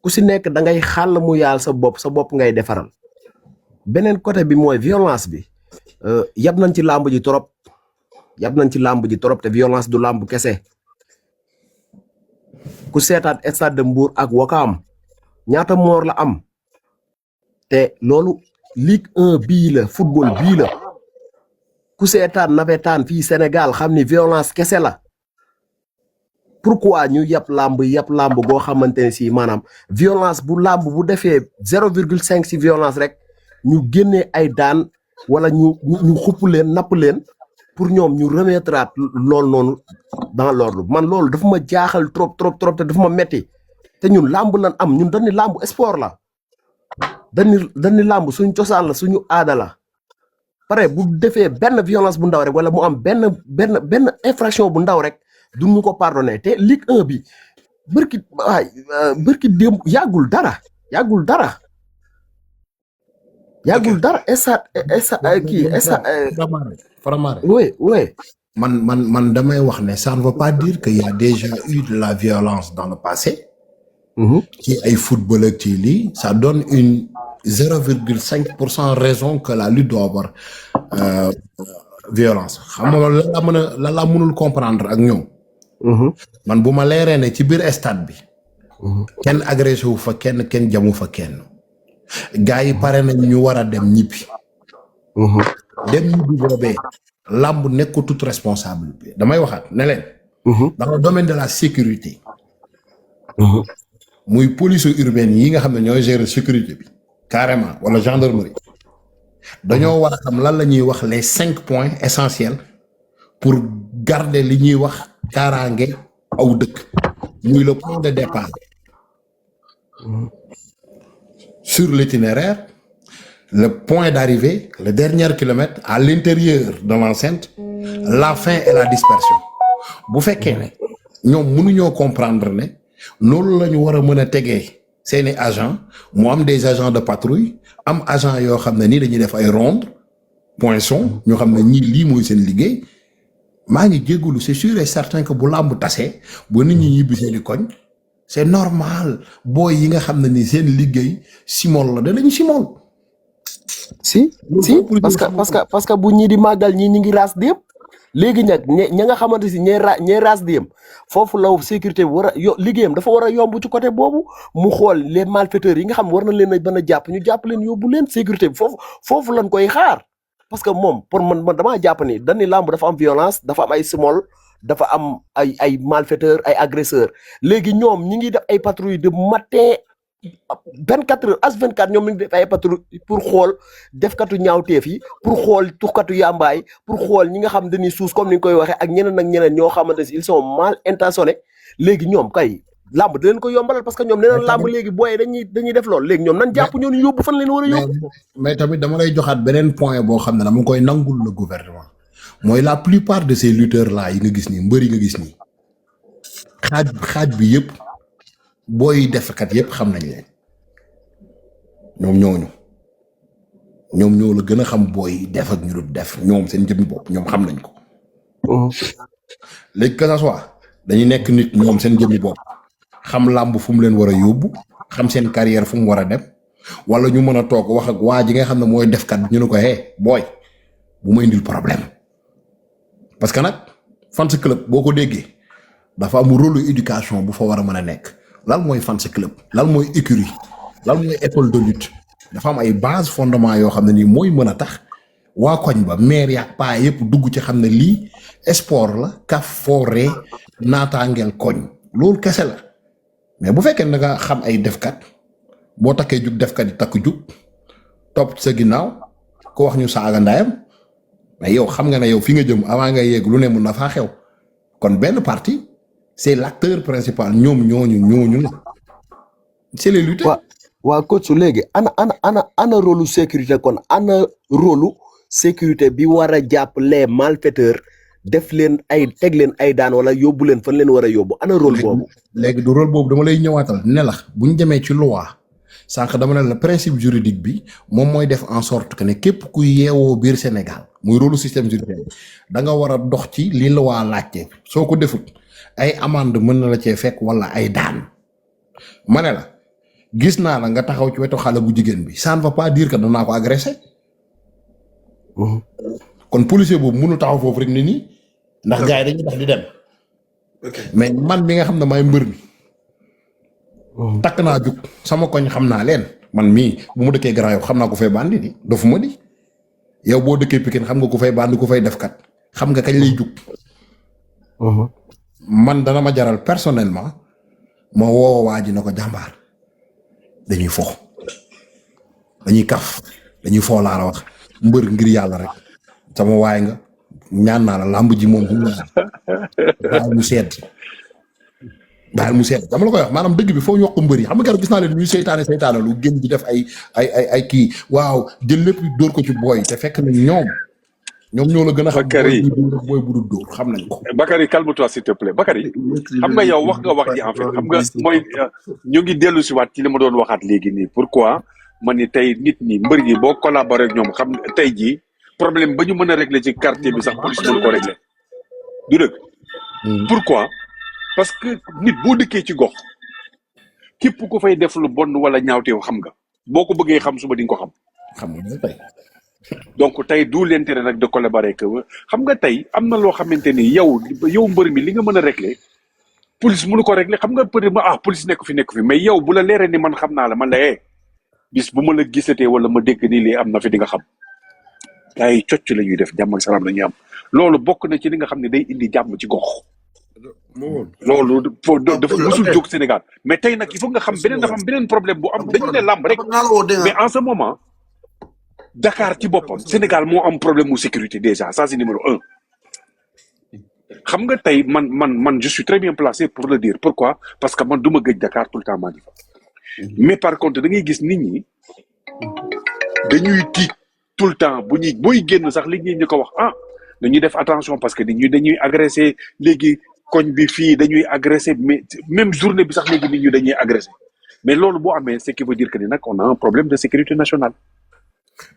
S5: ku si nekk da ngay xàll mu yaal sa bopp ngay defaral beneen côté bi mooy violence bi yab nañ ci làmb ji trop te violence du làmb kese ku seetaat stade de Mbour ak Wakaam ñaata moor la am te loolu Ligue 1 bii la football bii la ku seetaan nawetaan fii Sénégal xam ni violence kese la pourquoi ñu yàpp làmb goo xamante ne si maanaam violence bu làmb bu defee 0,5 si violence rek ñu génnee ay daan wala ñu xupp leen napp leen pour ñoom ñu remettre loolu noonu dans l'ordre man loolu dafa ma jaaxal trop te dafa ma metti te ñun làmb lan am ñun dañu làmb sport la dañu làmb suñu cosaan la suñu aada la pare bu defee benn violence bu ndaw rek wala mu am benn infraction bu ndaw rek duñu ko pardonné te Ligue 1 bi bërki démb yàggul dara
S3: Faramare.
S5: oui
S3: man damay wax ne ça ne veut pas dire qu'il y a déjà eu de la violence dans le passé. ci ay football ak ci lii ça donne une 0,5% raison que la lutte doit avoir violence xam nga la laa mënul comprendre ak ñoom. man bu ma leeree ne ci biir stade bi. kenn agressé wu fa kenn jamu fa kenn. gars yi pare nañ ñu war a dem ñibbi. dem ñibbi boobee. làmb nekk toute responsable bi damay waxaat ne leen. dans le domaine de la sécurité. muy police urbaine yi nga xam ne ñooy gérer sécurité bi. carrément wala gendarmerie. dañoo war a xam lan la ñuy wax les 5 points essentiels pour garder li ñuy wax kaaraange aw dëkk. muy le point de départ. sur l'itinéraire, le point d'arrivée, le dernier kilomètre, à l'intérieur de l'enceinte, la fin et la dispersion. Bu fekkee ne ñoom mënuñoo comprendre ne loolu la ñu war a mën a tegee seeni agent mu am des agents de patrouille am agent yoo xam ne nii dañuy def ay ronde poinçon ñoo xam ne ñii lii mooy seen liggéey maa ngi jégalu c'est sûr et certain que bu làmb tasee bu nit ñi ñibbi seeni koñ c'est normal booy yi nga xam ne ni seen liggéey simol la danañu simol.
S5: si parce que bu ñii di màggal ñi ngi raas déem léegi nag ña nga xamante si ñay raas déem foofu la sécurité bi war a liggéeyam dafa war a yomb ci côté boobu mu xool les malfaiteurs yi nga xam war na leen a mën a jàpp ñu jàpp leen yóbbu leen sécurité bi foofu lañ koy xaar parce que moom pour man damaa jàpp ni dañu làmb dafa am violence dafa am ay simol dafa am ay malfaiteurs ay agresseurs léegi ñoom ñi ngi def ay patrouille de matin 24 heures H24 ñoom ñu ngi def ay patrouille pour xool defkatu ñaawteef yi pour xool tuxkatu yàmbaay pour xool ñi nga xam dañuy suus comme ni nga koy waxee ak ñeneen ñoo xamante ne ils sont mal intentionnés léegi ñoom kay làmb da leen ko yombalal parce que ñoom nee na làmb léegi booyee dañuy def loolu léegi ñoom nan jàpp ñoo ñu yóbbu fan leen war a yóbbu.
S3: mais tamit dama lay joxaat beneen point boo xam ne dama koy nangul le gouvernement mooy la plupart de ces lutteurs là yi nga gis nii mbër yi nga gis nii xaaj bi yëpp booy defkat yëpp xam nañ leen ñoom ñoo la gën a xam booy def ak ñu dul def ñoom seen jëmmi bopp ñoom xam nañ ko. léegi que ça soit dañuy nekk nit ñoom seen jëmmi bopp xam làmb fu mu leen war a yóbbu xam seen carrière fu mu war a dem wala ñu mën a toog wax ak waa ji nga xam ne mooy defkat ñu ne ko booy bu ma indil problème. parce que nag fans club boo ko déggee dafa am rôle éducation bu fa war a mën a nekk lan mooy fan sa club lan mooy écurie lan mooy école de lutte dafa am ay base fondement yoo xam ne nii mooy mën a tax waa koñ ba maire yaak paa yëpp dugg ci xam ne lii sport la kaf fooree naataangeel koñ loolu kese la mais bu fekkee da nga xam ay defkat boo takkee jug defkat yi takk jug topp sa ginnaaw ko wax ñu saaga ndaayam mais yow xam nga ne yow fi nga jëm avant nga yegg lu ne mun na faa xew kon benn parti c'est l'acteur principal ñooñu la c'est les lutteurs.
S5: waa coach léegi ana rôle sécurité kon ana rôle sécurité bi war a jàpp les malfaiteurs def leen teg leen ay daan wala yóbbu leen fan leen war a yóbbu ana rôle boobu.
S3: léegi du rôle boobu dama lay ñëwaatal ne la bu ñu demee ci loi sànq dama ne la principe juridique bi moom mooy def en sorte que ne képp kuy yeewoo biir Sénégal muy rôle système judiciaire da nga war a dox ci li loi laajte soo ko defut ay amende mën na la cee fekk wala ay daan ma ne la gis naa la nga taxaw ci wetu xale bu jigéen bi ça ne va pas dire que danaa ko agressé kon policier boobu mënu taxaw foofu rek ne nii ndax gars yi dañuy tax di dem mais man mi nga xam ne maay mbër mi takk naa jug sama koñ xam naa leen man mii bu mu dëkkee Grand Yoff xam naa ko fay bandi di dafu ma di yow boo dëkkee Pikine xam nga ku fay bandi ku fay defkat xam nga kañ lay jug man dana ma jaral personnellement ma woo waa ji na ko jàmbaar dañuy fo dañuy kaf dañuy foo laa la wax mbër ngir yàlla rek sama waay nga ñaan naa la làmb ji moom bu mu baal mu sedd dama la koy wax maanaam dëgg bi foo yokk mbër yi xam nga keroog gis naa leen ñuy seytaane lu gën di def ay kii waaw jël lépp dóor ko ci booy te fekk na ñoom ñoo la gën a xam booy bu dul dóor xam nañ ko.
S2: Bakary calme-toi s'il te plaît Bakary xam nga yow wax ji en fait xam nga mooy ñu ngi dellu si waat ci li ma doon waxaat léegi nii pourquoi ma ni tey nit ñi mbër yi boo collaboré ak ñoom xam tey jii problème ba ñu mën a régler ci quartier bi sax police mën ko régler du dëgg. pourquoi parce que nit boo dëkkee ci gox képp ku fay def lu bon wala ñaawteew xam nga boo ko bëggee xam suba di nga ko xam.
S3: xam nga tey.
S2: donc tey du l'intérêt nag de collaborer que xam nga tey am na loo xamante ni yow mbër mi li nga mën a régler police mënu ko régler xam nga peut-être police nekk fi mais yow bu la leeree ni man xam naa la man la bis bu ma la gisatee wala ma dégg nii lii am na fi di nga xam gars yi cocc la ñuy def jàmm ak salaam la ñuy am loolu bokk na ci li nga xam ne day indi jàmm ci gox. loolu dafa musul jóg Sénégal mais tey nag il faut nga xam dafa am beneen problème bu am dañu ne làmb rek mais en ce moment Dakar ci boppam Sénégal moo am problème mu sécurité déjà ça c'est numéro 1 xam nga tey man je suis très bien placé pour le dire pourquoi parce que man du ma gëj Dakar tout le temps maa ngi fa mais par contre da ngay gis nit ñi dañuy tiit tout le temps booy génn sax li ñu ko wax dañuy def attention parce que dañuy agressé léegi koñ bi fii dañuy agressé mais même journée bi sax léegi nit ñi dañuy agressé mais loolu boo amee ce qui veut dire que ni nag on a un problème de sécurité nationale.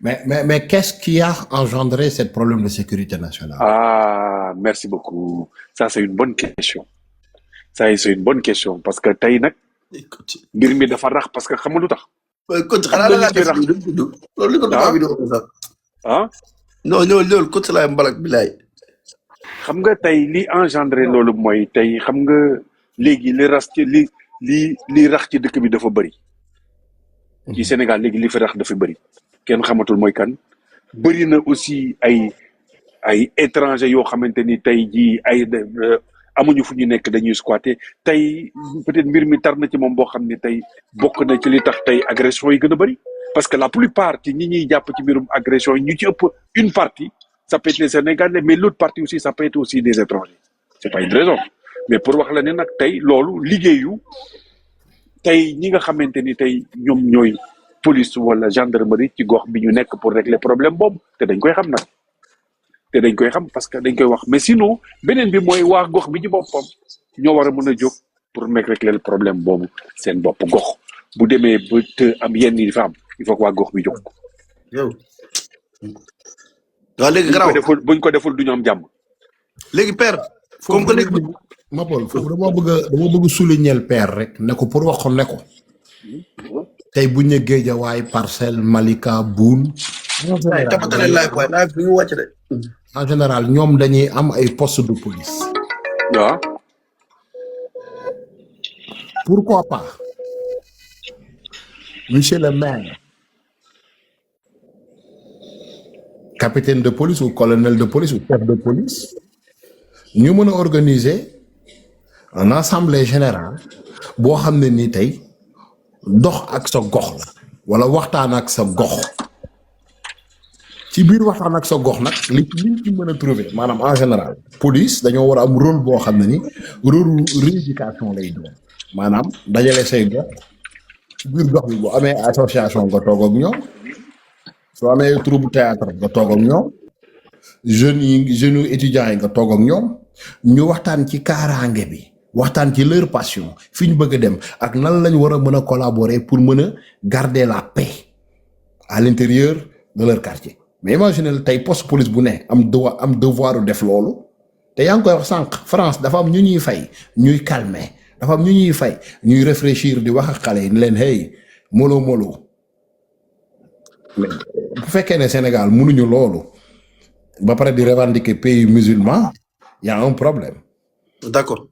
S3: Mais qu'est-ce qui a engendré ce problème de sécurité nationale?
S2: Merci beaucoup. Ça, c'est une bonne question. C'est une bonne question. Parce que tey nag mbir mi dafa rax parce que xam nga lu tax.
S1: coach xanaa la ngaa def loolu li ko tubaab bi di wax sax. non loolu coach laay mbalak bi laay.
S2: xam nga tey li engendré loolu mooy tey xam nga léegi li rax ci dëkk bi dafa bëri. ci Sénégal léegi li fi rax dafa bëri. kenn xamatul mooy kan bëri na aussi ay étranger yoo xamante ni tey jii amuñu fu ñu nekk dañuy squatter tey peut-être mbir mi tar na ci moom boo xam ne tey bokk na ci li tax tey agression yi gën a bëri parce que la plupart ci ñi ñuy jàpp ci mbirum agression yi ñu ci ëpp une partie ça peut être les Sénégalais mais l'autre partie aussi ça peut être aussi des étrangers c'est pas une raison mais pour wax la ne nag tey loolu liggéeyu tey ñi nga xamante ni tey ñoom ñooy police wala gendarmerie ci gox bi ñu nekk pour régler problème boobu te dañ koy xam nag te dañ koy xam parce que dañ koy wax mais sinon beneen bi mooy waa gox bi ci boppam ñoo war a mën a jóg pour nekk régler le problème boobu seen bopp gox bu demee ba te am yenn yi fa am il faut que waa gox bi jóg.
S1: yow. waaw léegi garaaw
S2: buñ ko deful du ñu am jàmm.
S1: léegi père. comme que léegi
S3: Mapol foofu dama bëgg souligner père rek ne ko pour wax ko ne ko tey bu ñu Guédiawaye Parcelles Malika Boune. en général ñoom dañuy am ay poste de police.
S2: waaw.
S3: pourquoi pas monsieur le maire capitaine de police ou colonel de police ou chef de police ñu mën a organiser une assemblée générale boo xam ne nii tey dox ak sa gox la wala waxtaan ak sa gox ci biir waxtaan ak sa gox nag liñ ci mën a trouver maanaam en général police dañoo war a am rôle boo xam ne ni rôle rééducation lay doon maanaam dajale say gox ci biir gox bi bu amee association nga toog ak ñoom soo amee troupe théâtre nga toog ak ñoom jeunes étudiants yi nga toog ak ñoom ñu waxtaan ci kaaraange bi waxtaan ci leur passion fi ñu bëgg a dem ak nan lañ war a mën a collaborer pour mën a garder la paix à l'intérieur de leur quartier mais imaginez tey poste police bu ne am devoir def loolu te yaa ngi koy wax sànq France dafa am ñu ñuy fay ñuy calmer dafa am ñu ñuy fay ñuy réfléchir di wax ak xale yi ni leen hey molo bu fekkee ne Sénégal mënuñu loolu ba pare di revendiquer pays musulman y a un problème.
S1: D'accord.